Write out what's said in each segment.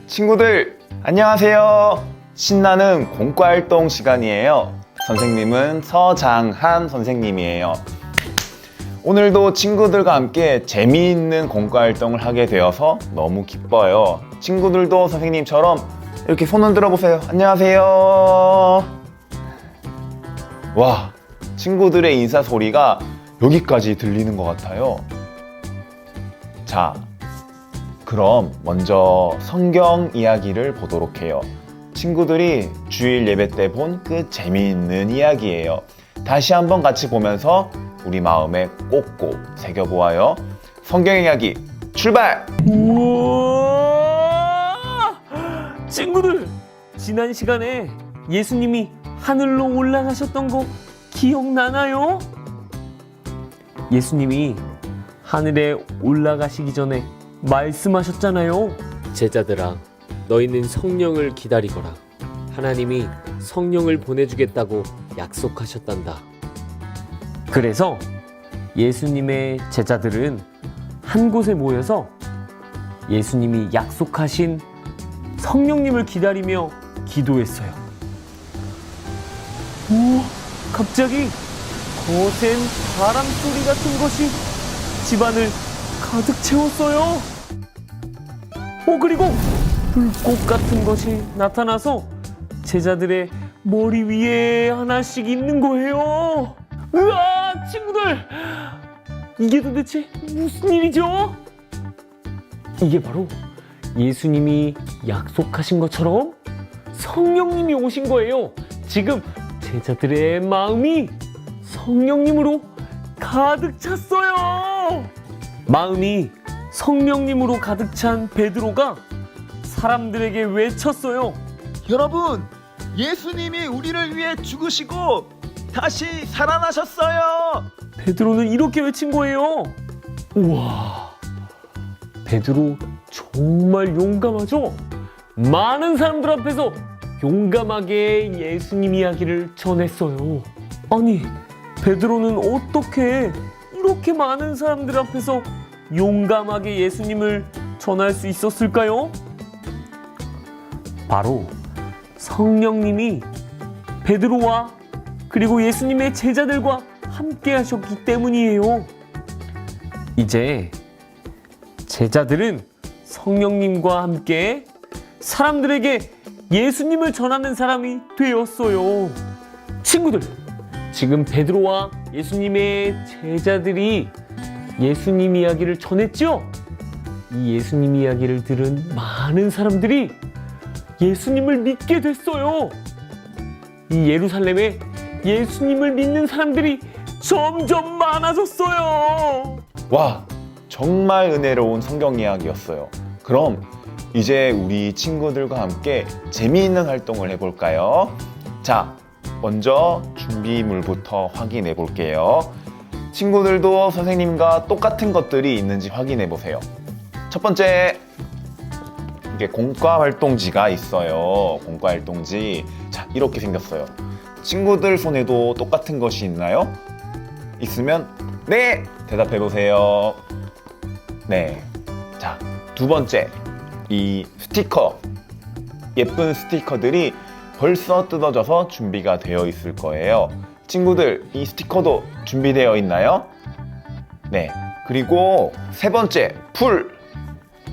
친구들 안녕하세요. 신나는 공과활동 시간이에요. 선생님은 서장한 선생님이에요. 오늘도 친구들과 함께 재미있는 공과활동을 하게 되어서 너무 기뻐요. 친구들도 선생님처럼 이렇게 손 흔들어 보세요. 안녕하세요. 와, 친구들의 인사 소리가 여기까지 들리는 것 같아요. 자, 그럼 먼저 성경 이야기를 보도록 해요. 친구들이 주일 예배 때 본 그 재미있는 이야기예요. 다시 한번 같이 보면서 우리 마음에 꼭꼭 새겨보아요. 성경 이야기 출발! 우와! 친구들, 지난 시간에 예수님이 하늘로 올라가셨던 거 기억나나요? 예수님이 하늘에 올라가시기 전에 말씀하셨잖아요. 제자들아, 너희는 성령을 기다리거라. 하나님이 성령을 보내주겠다고 약속하셨단다. 그래서 예수님의 제자들은 한 곳에 모여서 예수님이 약속하신 성령님을 기다리며 기도했어요. 우와, 갑자기 거센 바람 소리 같은 것이 집안을 가득 채웠어요. 그리고 불꽃 같은 것이 나타나서 제자들의 머리 위에 하나씩 있는 거예요. 으아, 친구들! 이게 도대체 무슨 일이죠? 이게 바로 예수님이 약속하신 것처럼 성령님이 오신 거예요. 지금 제자들의 마음이 성령님으로 가득 찼어요. 마음이 성령님으로 가득 찬 베드로가 사람들에게 외쳤어요. 여러분, 예수님이 우리를 위해 죽으시고 다시 살아나셨어요. 베드로는 이렇게 외친 거예요. 우와, 베드로 정말 용감하죠? 많은 사람들 앞에서 용감하게 예수님 이야기를 전했어요. 아니, 베드로는 어떻게 이렇게 많은 사람들 앞에서 용감하게 예수님을 전할 수 있었을까요? 바로 성령님이 베드로와 그리고 예수님의 제자들과 함께 하셨기 때문이에요. 이제 제자들은 성령님과 함께 사람들에게 예수님을 전하는 사람이 되었어요. 친구들, 지금 베드로와 예수님의 제자들이 예수님 이야기를 전했죠? 이 예수님 이야기를 들은 많은 사람들이 예수님을 믿게 됐어요. 이 예루살렘에 예수님을 믿는 사람들이 점점 많아졌어요. 와, 정말 은혜로운 성경 이야기였어요. 그럼 이제 우리 친구들과 함께 재미있는 활동을 해볼까요? 자, 먼저 준비물부터 확인해 볼게요. 친구들도 선생님과 똑같은 것들이 있는지 확인해 보세요. 첫 번째, 이게 공과 활동지가 있어요. 공과 활동지. 자, 이렇게 생겼어요. 친구들 손에도 똑같은 것이 있나요? 있으면 네! 대답해 보세요. 네. 자, 두 번째, 이 스티커. 예쁜 스티커들이 벌써 뜯어져서 준비가 되어 있을 거예요. 친구들, 이 스티커도 준비되어 있나요? 네. 그리고 세 번째, 풀.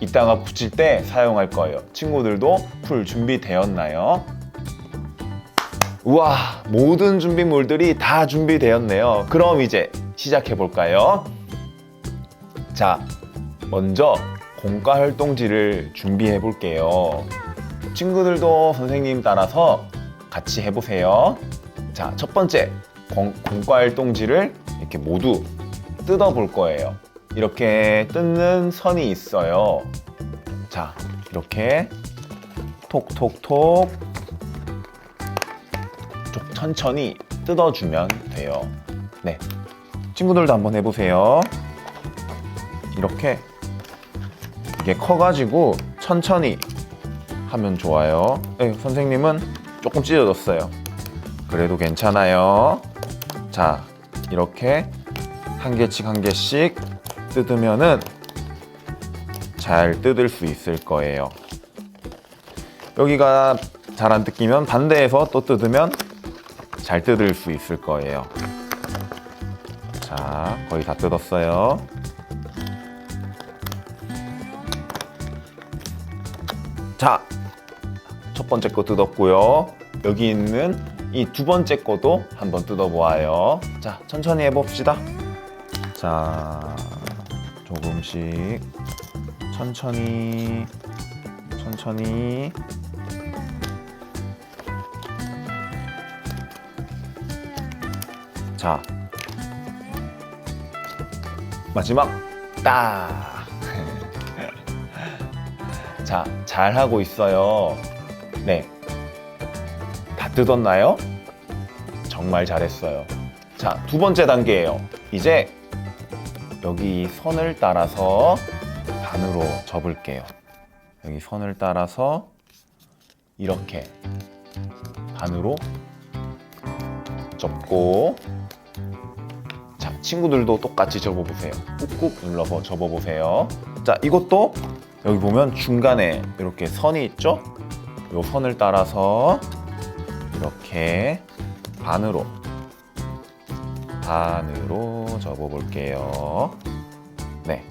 이따가 붙일 때 사용할 거예요. 친구들도 풀 준비되었나요? 우와, 모든 준비물들이 다 준비되었네요. 그럼 이제 시작해 볼까요? 자, 먼저 공과 활동지를 준비해 볼게요. 친구들도 선생님 따라서 같이 해보세요. 자, 첫 번째, 공과 활동지를 이렇게 모두 뜯어 볼 거예요. 이렇게 뜯는 선이 있어요. 자, 이렇게 톡톡톡 천천히 뜯어주면 돼요. 네, 친구들도 한번 해보세요. 이렇게 이게 커가지고 천천히 하면 좋아요. 네, 선생님은 조금 찢어졌어요. 그래도 괜찮아요. 자, 이렇게 한 개씩 한 개씩 뜯으면은 잘 뜯을 수 있을 거예요. 여기가 잘 안 뜯기면 반대에서 또 뜯으면 잘 뜯을 수 있을 거예요. 자, 거의 다 뜯었어요. 자, 첫 번째 거 뜯었고요. 여기 있는 이 두 번째 거도 한번 뜯어보아요. 자, 천천히 해봅시다. 자, 조금씩 천천히. 자, 마지막 딱. 자, 잘하고 있어요. 네, 다 뜯었나요? 정말 잘했어요. 자, 두 번째 단계예요. 이제 여기 선을 따라서 반으로 접을게요. 여기 선을 따라서 이렇게 반으로 접고, 자, 친구들도 똑같이 접어보세요. 꾹꾹 눌러서 접어보세요. 자, 이것도 여기 보면 중간에 이렇게 선이 있죠? 이 선을 따라서 이렇게 반으로 접어볼게요. 네.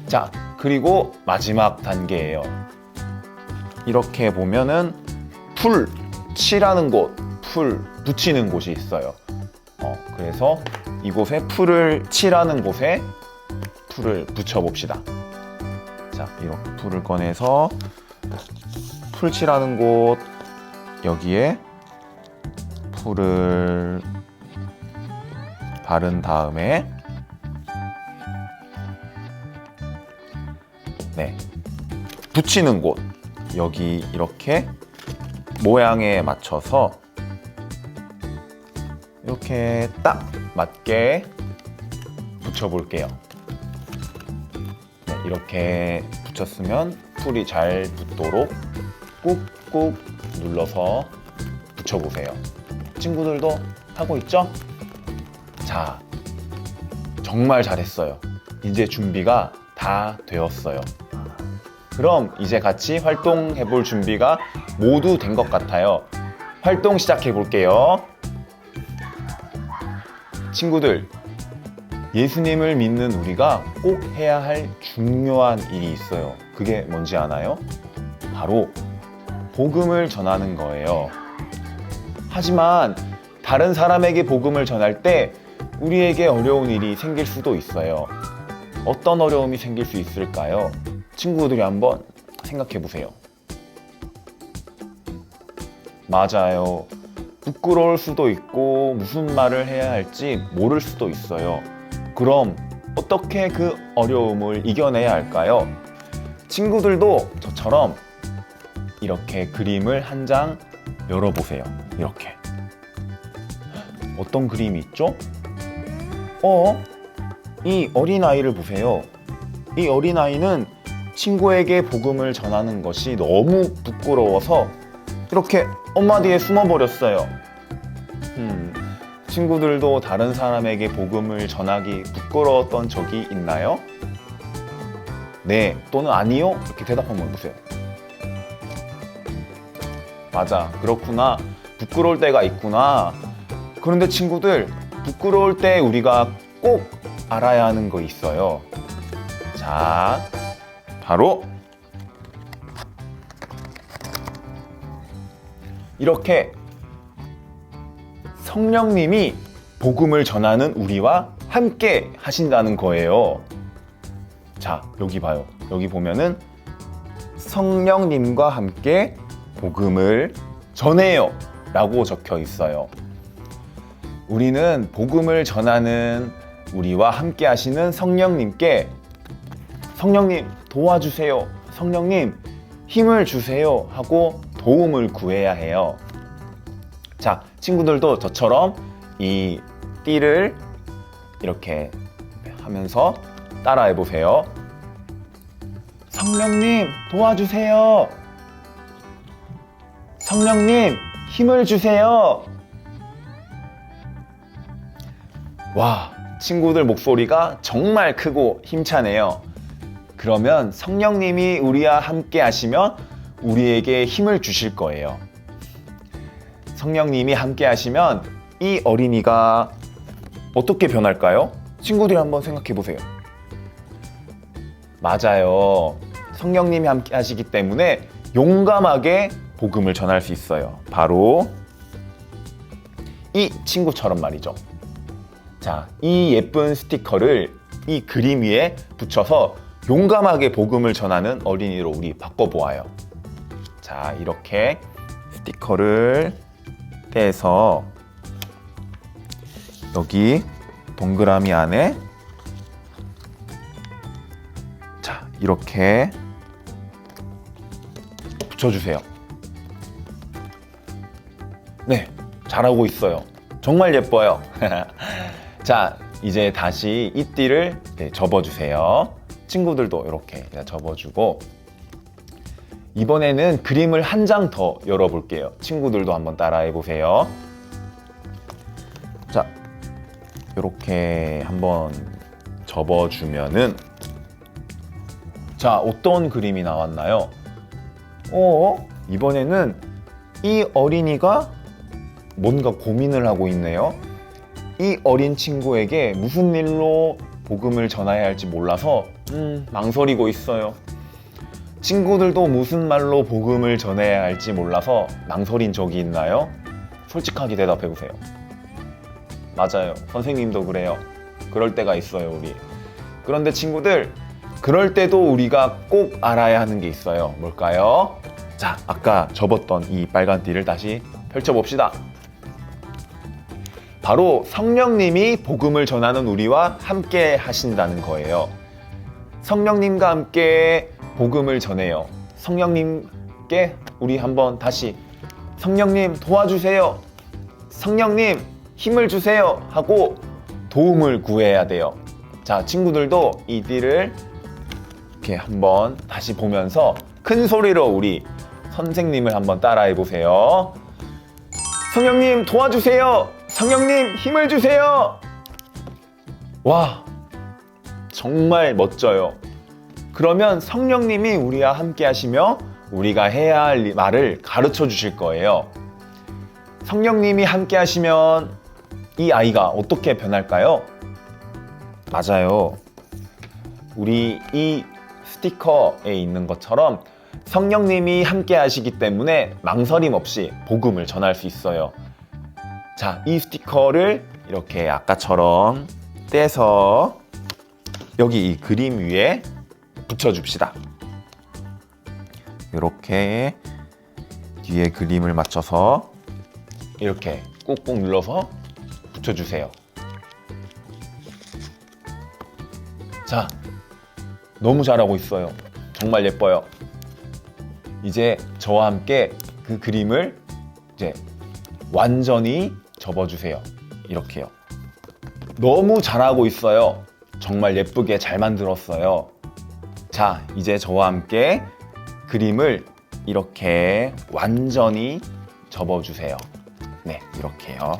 자, 그리고 마지막 단계예요. 이렇게 보면은 풀 칠하는 곳, 풀 붙이는 곳이 있어요. 그래서 이곳에 풀을 칠하는 곳에 풀을 붙여봅시다. 자, 이렇게 풀을 꺼내서 풀 칠하는 곳, 여기에 풀을 바른 다음에, 네, 붙이는 곳, 여기 이렇게 모양에 맞춰서 이렇게 딱 맞게 붙여볼게요. 네, 이렇게 붙였으면 풀이 잘 붙도록 꾹꾹 눌러서 붙여보세요. 친구들도 하고 있죠? 자, 정말 잘했어요. 이제 준비가 다 되었어요. 그럼 이제 같이 활동해 볼 준비가 모두 된 것 같아요. 활동 시작해 볼게요. 친구들, 예수님을 믿는 우리가 꼭 해야 할 중요한 일이 있어요. 그게 뭔지 아나요? 바로 복음을 전하는 거예요. 하지만 다른 사람에게 복음을 전할 때 우리에게 어려운 일이 생길 수도 있어요. 어떤 어려움이 생길 수 있을까요? 친구들이 한번 생각해 보세요. 맞아요. 부끄러울 수도 있고 무슨 말을 해야 할지 모를 수도 있어요. 그럼 어떻게 그 어려움을 이겨내야 할까요? 친구들도 저처럼 이렇게 그림을 한 장 열어보세요. 이렇게. 어떤 그림이 있죠? 이 어린아이를 보세요. 이 어린아이는 친구에게 복음을 전하는 것이 너무 부끄러워서 이렇게 엄마 뒤에 숨어버렸어요. 친구들도 다른 사람에게 복음을 전하기 부끄러웠던 적이 있나요? 네 또는 아니요? 이렇게 대답 한번 해보세요. 맞아, 그렇구나. 부끄러울 때가 있구나. 그런데 친구들, 부끄러울 때 우리가 꼭 알아야 하는 거 있어요. 자, 바로 이렇게 성령님이 복음을 전하는 우리와 함께 하신다는 거예요. 자, 여기 봐요. 여기 보면은 성령님과 함께 복음을 전해요 라고 적혀 있어요. 우리는 복음을 전하는 우리와 함께 하시는 성령님께 성령님 도와주세요, 성령님 힘을 주세요 하고 도움을 구해야 해요. 자, 친구들도 저처럼 이 띠를 이렇게 하면서 따라해 보세요. 성령님 도와주세요, 성령님 힘을 주세요. 와, 친구들 목소리가 정말 크고 힘차네요. 그러면 성령님이 우리와 함께 하시면 우리에게 힘을 주실 거예요. 성령님이 함께 하시면 이 어린이가 어떻게 변할까요? 친구들이 한번 생각해 보세요. 맞아요. 성령님이 함께 하시기 때문에 용감하게 복음을 전할 수 있어요. 바로 이 친구처럼 말이죠. 자, 이 예쁜 스티커를 이 그림 위에 붙여서 용감하게 복음을 전하는 어린이로 우리 바꿔보아요. 자, 이렇게 스티커를 떼서 여기 동그라미 안에 자, 이렇게 붙여주세요. 네, 잘하고 있어요. 정말 예뻐요. 자, 이제 다시 이 띠를 접어주세요. 친구들도 이렇게 접어주고 이번에는 그림을 한 장 더 열어볼게요. 친구들도 한번 따라해 보세요. 자, 이렇게 한번 접어주면은 자, 어떤 그림이 나왔나요? 이번에는 이 어린이가 뭔가 고민을 하고 있네요. 이 어린 친구에게 무슨 일로 복음을 전해야 할지 몰라서 망설이고 있어요. 친구들도 무슨 말로 복음을 전해야 할지 몰라서 망설인 적이 있나요? 솔직하게 대답해 보세요. 맞아요. 선생님도 그래요. 그럴 때가 있어요, 우리. 그런데 친구들, 그럴 때도 우리가 꼭 알아야 하는 게 있어요. 뭘까요? 자, 아까 접었던 이 빨간 띠를 다시 펼쳐봅시다. 바로 성령님이 복음을 전하는 우리와 함께 하신다는 거예요. 성령님과 함께 복음을 전해요. 성령님께 우리 한번 다시 성령님 도와주세요. 성령님 힘을 주세요 하고 도움을 구해야 돼요. 자, 친구들도 이 띠를 이렇게 한번 다시 보면서 큰 소리로 우리 선생님을 한번 따라해 보세요. 성령님 도와주세요. 성령님 힘을 주세요. 와, 정말 멋져요. 그러면 성령님이 우리와 함께 하시며 우리가 해야 할 말을 가르쳐 주실 거예요. 성령님이 함께 하시면 이 아이가 어떻게 변할까요? 맞아요. 우리 이 스티커에 있는 것처럼 성령님이 함께 하시기 때문에 망설임 없이 복음을 전할 수 있어요. 자, 이 스티커를 이렇게 아까처럼 떼서 여기 이 그림 위에 붙여줍시다. 이렇게 뒤에 그림을 맞춰서 이렇게 꾹꾹 눌러서 붙여주세요. 자, 너무 잘하고 있어요. 정말 예뻐요. 이제 저와 함께 그 그림을 이제 완전히 접어주세요. 이렇게요. 너무 잘하고 있어요. 정말 예쁘게 잘 만들었어요. 자, 이제 저와 함께 그림을 이렇게 완전히 접어주세요. 네, 이렇게요.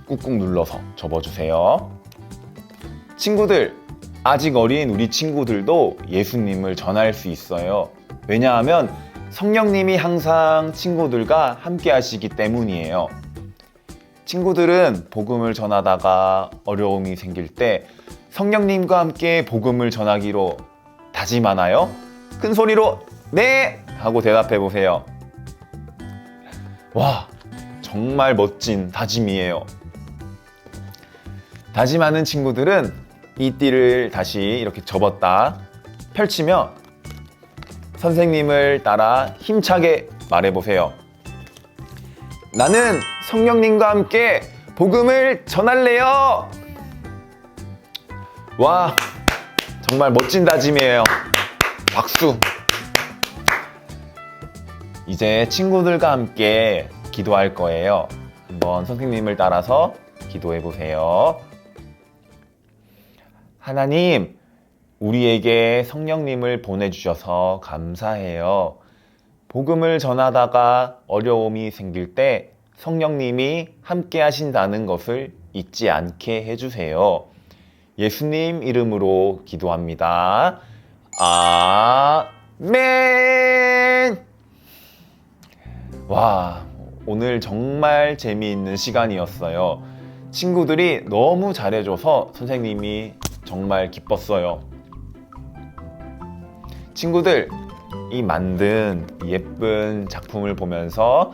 꾹꾹 눌러서 접어주세요. 친구들, 아직 어린 우리 친구들도 예수님을 전할 수 있어요. 왜냐하면 성령님이 항상 친구들과 함께 하시기 때문이에요. 친구들은 복음을 전하다가 어려움이 생길 때 성령님과 함께 복음을 전하기로 다짐하나요? 큰 소리로 네! 하고 대답해 보세요. 와, 정말 멋진 다짐이에요. 다짐하는 친구들은 이 띠를 다시 이렇게 접었다 펼치며 선생님을 따라 힘차게 말해보세요. 나는 성령님과 함께 복음을 전할래요. 와, 정말 멋진 다짐이에요. 박수. 이제 친구들과 함께 기도할 거예요. 한번 선생님을 따라서 기도해 보세요. 하나님, 우리에게 성령님을 보내주셔서 감사해요. 복음을 전하다가 어려움이 생길 때 성령님이 함께 하신다는 것을 잊지 않게 해주세요. 예수님 이름으로 기도합니다. 아멘. 와, 오늘 정말 재미있는 시간이었어요. 친구들이 너무 잘해줘서 선생님이 정말 기뻤어요. 친구들, 이 만든 예쁜 작품을 보면서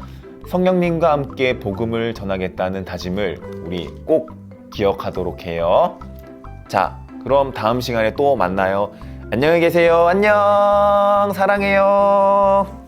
성령님과 함께 복음을 전하겠다는 다짐을 우리 꼭 기억하도록 해요. 자, 그럼 다음 시간에 또 만나요. 안녕히 계세요. 안녕. 사랑해요.